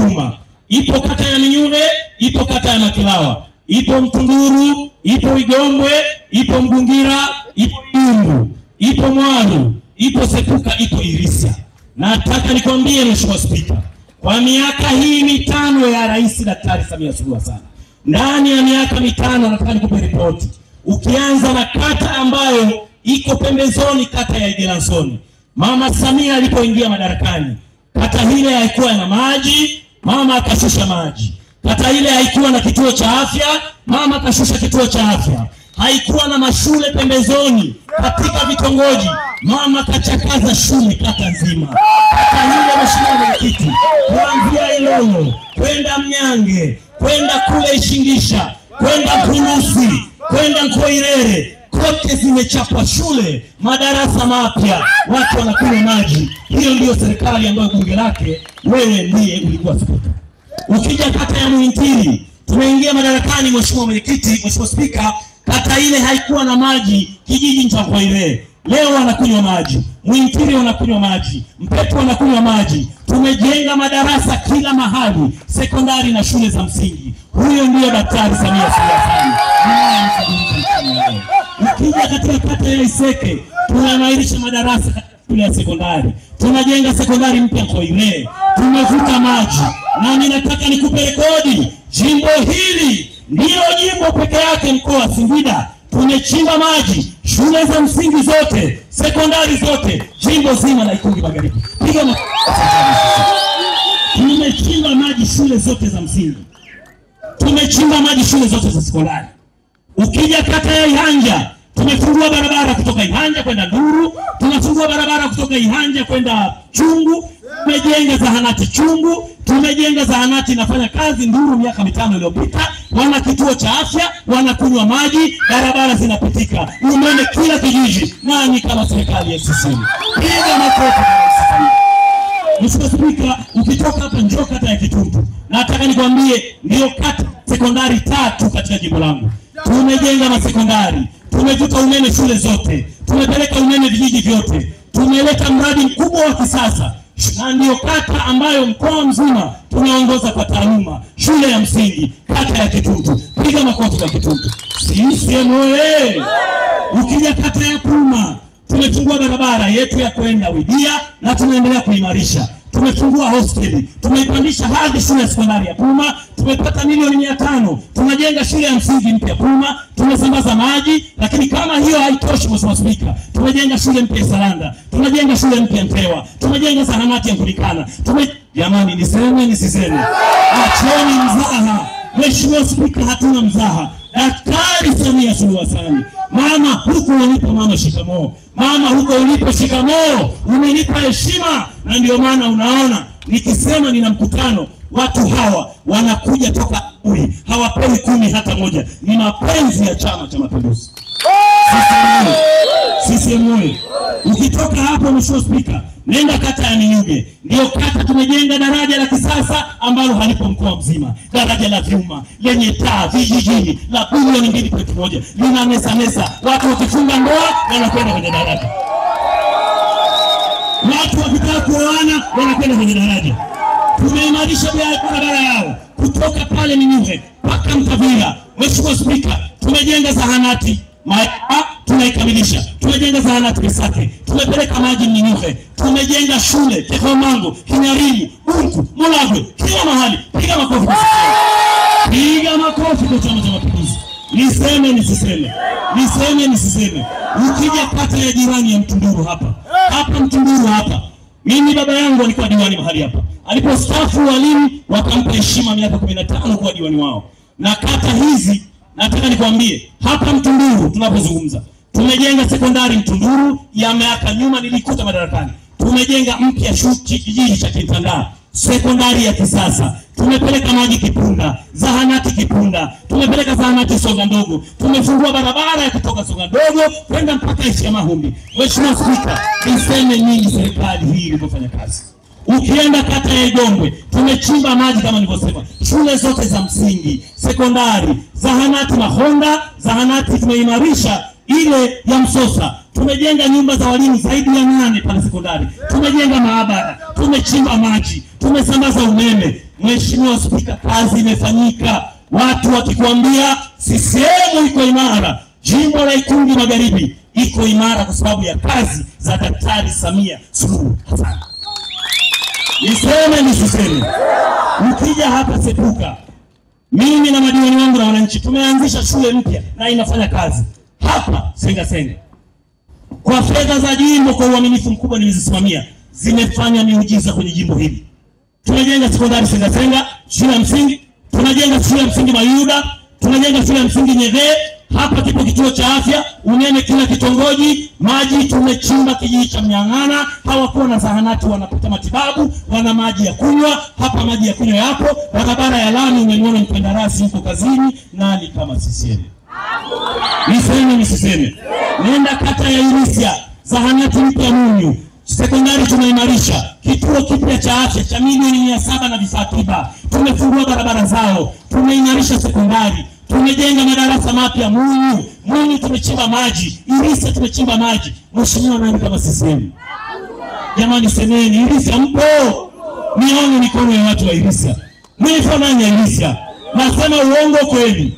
Puma, ipo kata ya Minyure, ipo kata ya Makilawa, ipo Mtunduru, ipo Igombwe, ipo Mgungira, ipo Imbu, ipo Mwaru, ipo Sepuka, ipo Irisia. Nataka nikwambie Mheshimiwa Spika, kwa miaka hii mitano ya Rais Daktari Samia Suluhu Hassan, ndani ya miaka mitano nataka nikupe ripoti. Ukianza na kata ambayo iko pembezoni, kata ya Igelansoni, Mama Samia alipoingia madarakani, kata ile haikuwa na maji, mama akashusha maji. Kata ile haikuwa na kituo cha afya, mama akashusha kituo cha afya. Haikuwa na mashule pembezoni katika vitongoji, mama kachakaza shule kata nzima. Kata ile Mheshimiwa Mwenyekiti, kuanzia Ilolo kwenda Mnyange, kwenda kule Ishingisha, kwenda Kulusi, kwenda Nkoirere, kote zimechapwa shule, madarasa mapya, watu wanakunywa maji. Hiyo ndio serikali ambayo bunge lake wewe ndiye ulikuwa spika. Ukija kata ya Muhintili, tumeingia madarakani Mheshimiwa Mwenyekiti, Mheshimiwa Spika, kata ile haikuwa na maji, kijiji cha Nkoirere leo wanakunywa maji, Muhintili wanakunywa maji, Mpeto wanakunywa maji. Tumejenga madarasa kila mahali, sekondari na shule za msingi. Huyo ndio Daktari Samia Suluhu Hassan. Ukija katika kata ya Iseke, tunaimarisha madarasa katika shule ya sekondari. Tunajenga sekondari mpya Nkoirere. Tumevuta maji. Na ninataka nikupe rekodi, jimbo hili ndio jimbo peke yake mkoa wa Singida tumechimba maji shule za msingi zote, sekondari zote, jimbo zima la Ikungi Magharibi. Piga makofi. Tumechimba maji shule zote za msingi. Tumechimba maji shule zote za sekondari. Ukija kata ya Ihanja, tumefungua barabara kutoka Ihanja kwenda Nduru, tumefungua barabara kutoka Ihanja kwenda Chungu, tumejenga zahanati Chungu, tumejenga zahanati inafanya kazi Nduru miaka 5 iliyopita, wana kituo cha afya, wanakunywa maji, barabara zinapitika, umeme kila kijiji. Nani kama serikali ya CCM? Piga makofi. Mheshimiwa Spika, ukitoka hapa njoo kata ya Kituntu. Nataka nikwambie ndio kata sekondari 3 katika jimbo langu. Tumejenga masekondari, tumevuta umeme shule zote, tumepeleka umeme vijiji vyote, tumeleta mradi mkubwa wa kisasa. Na ndio kata ambayo mkoa mzima tunaongoza kwa taaluma, shule ya msingi, kata ya Kituntu. Piga makofi kwa Kituntu. CCM oye! Ukija kata ya Puma, tumefungua barabara yetu ya kwenda Widia na tunaendelea kuimarisha. Tumefungua hosteli, tumeipandisha hadi shule ya sekondari ya Puma, tumepata milioni 500, tunajenga shule ya msingi mpya Puma, tumesambaza maji. Lakini kama hiyo haitoshi Mheshimiwa Spika, tumejenga shule mpya Salanda, tumejenga shule mpya Mtewa, tumejenga zahanati ya Kulikana. Jamani, nisiseme? Acheni mzaha. Mheshimiwa Spika, hatuna mzaha. Daktari Samia Suluhu Hassan, mama huko ulipo, mama shikamoo. Mama huko ulipo shikamoo, umenipa heshima. Na ndio maana unaona nikisema nina mkutano, watu hawa wanakuja toka uli, hawapewi 10 hata moja. Ni mapenzi ya Chama cha Mapinduzi. CCM. Ukitoka hapo Mheshimiwa Spika, nenda kata ya Minyuge. Ndio kata tumejenga daraja la kisasa ambalo halipo mkoa mzima. Daraja la vyuma lenye taa vijijini la bilioni 2.1. Lina mesa. Watu wakifunga ndoa wanakwenda kwenye daraja. Watu wakitaka kuoana wanakwenda kwenye daraja. Tumeimarisha barabara yao kutoka pale Minyuge mpaka Mtavila. Mheshimiwa Spika, tumejenga zahanati tunaikamilisha. Tumejenga zahanati Misake, tumepeleka maji Minyuge, tumejenga shule Tekomango, Kinyarimi, Bunku, Mulagwe, kila mahali. Piga makofi. Piga makofi kwa Chama cha Mapinduzi. Nisiseme? Ukija kata ya jirani ya Mtunduru hapa Mtunduru hapa, mimi baba yangu alikuwa diwani mahali hapa. Alipostaafu walimu wakampa heshima miaka 15 kuwa diwani wao. Na kata hizi nataka nikwambie, hapa Mtunduru tunapozungumza, tumejenga sekondari Mtunduru ya miaka nyuma nilikuta madarakani. Tumejenga mpya kijiji cha Kitanda, sekondari ya kisasa. Tumepeleka maji Kipunda, zahanati Kipunda, tumepeleka zahanati Songa Ndogo, tumefungua barabara ya kutoka Songa Ndogo kwenda mpaka Ishia Mahumbi. Mheshimiwa Spika, niseme nini serikali hii ilipofanya kazi? Ukienda kata ya Igombwe, tumechimba maji kama nilivyosema, shule zote za msingi, sekondari, zahanati Mahonda, zahanati tumeimarisha ile ya Msosa. Tumejenga nyumba za walimu zaidi ya 8 pale sekondari. Tumejenga maabara, tumechimba maji, tumesambaza umeme. Mheshimiwa Spika, kazi imefanyika. Watu wakikwambia CCM iko imara, jimbo la Ikungi Magharibi iko imara kwa sababu ya kazi za Daktari Samia Suluhu Hassan. Niseme nisiseme, ukija hapa Sepuka, mimi na madiwani wangu na wananchi tumeanzisha shule mpya na inafanya kazi hapa Senga. Kwa fedha za jimbo, kwa uaminifu mkubwa nimezisimamia, zimefanya miujiza kwenye jimbo hili. Tunajenga sekondari Senga, shule ya msingi, tunajenga shule ya msingi Mayuda, tunajenga shule ya msingi Nyegee, hapa kipo kituo cha afya, umeme kila kitongoji, maji tumechimba kijiji cha Mnyang'ana, hawakuwa na zahanati wanapata matibabu, wana maji ya kunywa, hapa maji ya kunywa yapo, barabara ya lami umeniona mkandarasi yuko kazini, nani kama CCM? Niseme nisiseme, nenda kata ya Irisia, zahanati mpya Munyu, sekondari tumeimarisha, kituo kipya cha afya cha milioni 700 na vifaa tiba, tumefungua barabara zao, tumeimarisha sekondari, tumejenga madarasa mapya Munyu tumechimba maji, Irisia tumechimba maji. Mheshimiwa, nani kama CCM? Jamani semeni, Irisia mpo? Nione mikono ya watu wa Irisia. Mwifa nani ya Irisia? Nasema uongo kweli?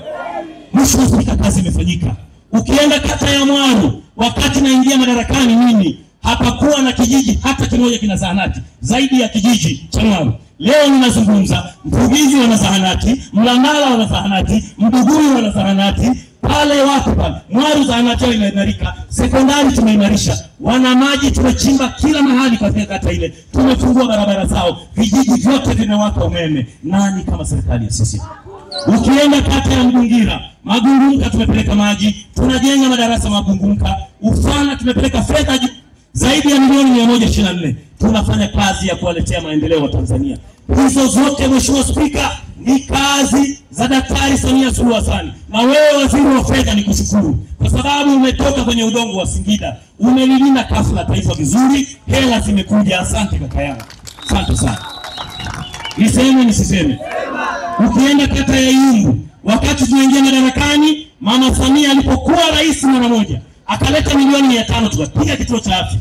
Mheshimiwa Spika, kazi imefanyika. Ukienda kata ya Mwaru, wakati naingia madarakani mimi, hapakuwa na kijiji hata kimoja kina zahanati zaidi ya kijiji cha Mwaru. Leo ninazungumza, Mpugizi wana zahanati, Mlangala wana zahanati, Mduguri wana zahanati, pale watu pale Mwaru zahanati yao imeimarika, sekondari tumeimarisha, wana maji tumechimba kila mahali katika kata ile, tumefungua barabara zao, vijiji vyote vinawaka umeme. Nani kama serikali ya sisi? Ukienda kata ya Magungumka tumepeleka maji, tunajenga madarasa Magungumka, Ufana tumepeleka fedha zaidi ya milioni 124. Tunafanya kazi ya kuwaletea maendeleo wa Tanzania. Hizo zote Mheshimiwa Spika ni kazi za Daktari Samia Suluhu Hassan. Na wewe waziri wa fedha nikushukuru kwa sababu umetoka kwenye udongo wa Singida, umelilinda kafu la taifa vizuri, hela zimekuja. Asante kaka yangu, asante sana. Niseme nisiseme, ukienda kata ya Iyungu, wakati tunaingia madarakani, Mama Samia alipokuwa rais mara moja akaleta milioni 500 tukapiga kituo cha afya.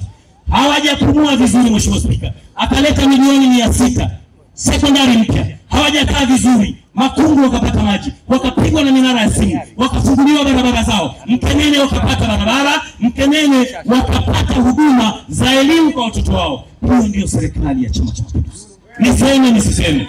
Hawajapumua vizuri Mheshimiwa Spika, akaleta milioni 600 sekondari mpya. Hawajakaa vizuri, Makungu wakapata maji, wakapigwa na minara ya simu, wakafunguliwa barabara zao, Mkenene wakapata barabara, Mkenene wakapata huduma za elimu kwa watoto wao. Hiyo ndio serikali ya Chama cha Mapinduzi. Niseme nisiseme,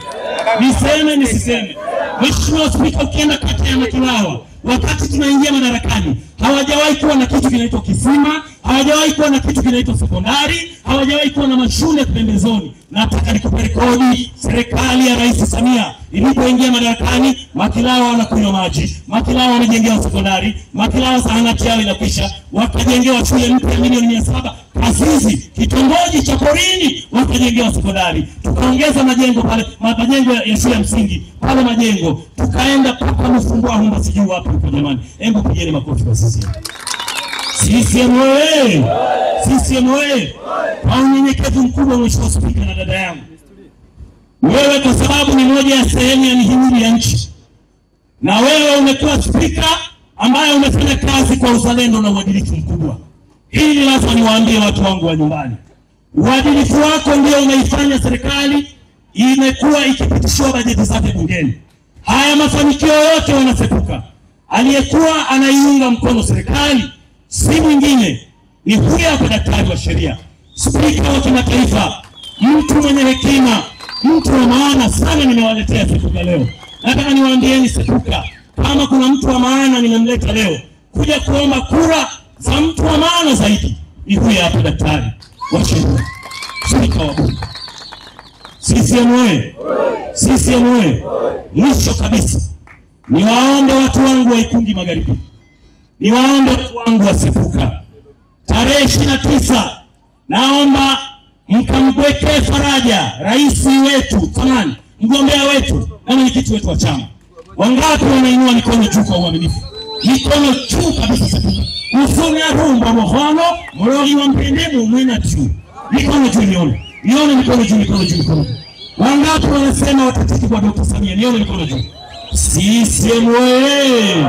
niseme nisiseme. Mheshimiwa Spika, ukienda kata ya Makilawa, wakati tunaingia madarakani, hawajawahi kuwa na kitu kinaitwa kisima, hawajawahi kuwa na kitu kinaitwa sekondari, hawajawahi kuwa na mashule pembezoni. Nataka nikupe rekodi, serikali ya Rais Samia ilipoingia madarakani, Makilawa wanakunywa maji, Makilawa wanajengewa sekondari, Makilawa zahanati yao inakwisha, wakajengewa shule mpya milioni 700, Kazizi kitongoji cha Porini wakajengewa sekondari, tukaongeza majengo pale, majengo ya shule ya msingi pale majengo, tukaenda mpaka Mfungwa Humba sijui wapi huko. Jamani, hebu pigeni makofi kwa sisi. CCM oye! CCM oye! Kwa unyenyekevu mkubwa Mheshimiwa Spika na dada yangu, wewe kwa sababu ni moja ya sehemu ya mihimili ya nchi, na wewe umekuwa spika ambaye umefanya kazi kwa uzalendo na uadilifu mkubwa. Hili lazima niwaambie watu wangu wa nyumbani, uadilifu wako ndio umeifanya serikali imekuwa ikipitishiwa bajeti zake bungeni. Haya mafanikio yote wanasepuka, aliyekuwa anaiunga mkono serikali si mwingine ni huyu hapa daktari wa sheria, spika wa kimataifa, mtu mwenye hekima, mtu wa maana sana. Nimewaletea Sepuka leo. Nataka niwaambieni Sepuka, kama kuna mtu wa maana nimemleta leo kuja kuomba kura za mtu wa maana zaidi, ni huyu hapa daktari wa sheria, spika wa bunge. CCM oye! CCM oye! Mwisho kabisa, niwaombe watu wangu wa Ikungi Magharibi, niwaombe watu wangu wa Sepuka, tarehe 29 naomba mkamwekee faraja rais wetu tamani, mgombea wetu na mwenyekiti wetu wa chama. Wangapi wanainua mikono juu kwa uaminifu? Mikono juu kabisa Sepuka. Ufunga rumba mhono, mrogi wa mpendemu mwena juu. Mikono juu nione. Nione mikono juu, mikono juu, mikono juu. Wangapi wanasema watatiki kwa Dr. Samia? Nione mikono juu. CCM oye!